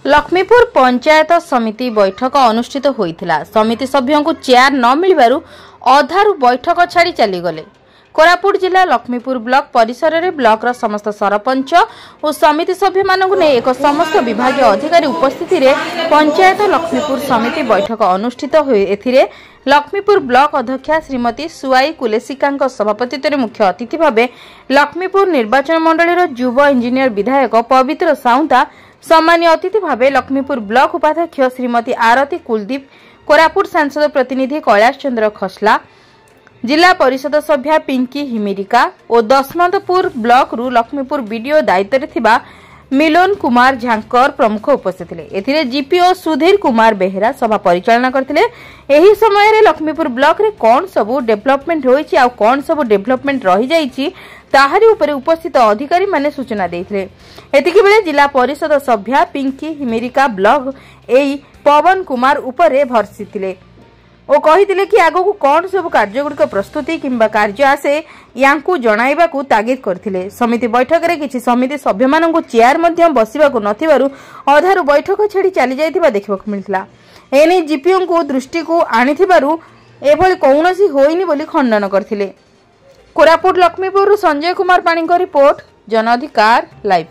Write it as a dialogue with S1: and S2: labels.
S1: लक्ष्मीपुर पंचायत समिति बैठक अनुष्ठित होइथिला। समिति सभ्यों को चेयर न मिलबारु अधारु बैठक छाड़ी चलीगले। कोरापुट जिला लक्ष्मीपुर ब्लॉक परिसर में ब्लॉक रा समस्त सरपंच और समिति सभ्य मानक ने एक समस्त विभाग अधिकारी उपस्थिति रे पंचायत लक्ष्मीपुर समिति बैठक अनुष्ठित हुए। एथिरे लक्ष्मीपुर ब्लॉक अध्यक्षा श्रीमती सुआई कुलेसिका सभापतित्व में मुख्य अतिथि भाव लक्ष्मीपुर निर्वाचन मंडल युव इंजीनियर विधायक पवित्र साउंता, सम्मान्य अतिथि भाव लक्ष्मीपुर ब्लॉक उपाध्यक्ष श्रीमती आरती कुलदीप, कोरापुट सांसद प्रतिनिधि कैलाश चंद्र खसला, जिला परिषद सभ्या पिंकी हिमिरिका और दशमंतपुर ब्लॉक रु लक्ष्मीपुर बीडीओ दायित्व थिबा मिलन कुमार झांकर प्रमुख उपस्थित थे। एथिरे जीपीओ सुधीर कुमार बेहेरा सभा परिचालना करथिले। एही समय रे लक्ष्मीपुर ब्लॉक रे कोन सबु डेवलपमेंट होईछि आ कोन सबु डेवलपमेंट रहि जाईछि ताहारी उपरे उपस्थित अधिकारी माने सूचना देथिले। एतिकी बेले जिला परिषद सभ्या पिंकी हिमिरिका ब्लॉक एई पवन कुमार उपरे भरसिथिले ओ कहिथिले कि आगो को कोन सब कार्यगुड़िक प्रस्तुति किंबा कार्य आसे यांकू जणाइबाकू तागिद करथिले। समिति बैठक रे किछि समिति सभ्य माननकू चेयर मध्य बसिबाकू नथिबारु अधारु बैठक छाड़ी चली जाइथिबा देखिबाकू मिलितला। एने जीपीओ को दृष्टि को आनिथिबारु एभली कौनसी होइनी बोली खंडन करथिले। कोरापुट लक्ष्मीपुर संजय कुमार पाणी रिपोर्ट, जन अधिकार लाइव।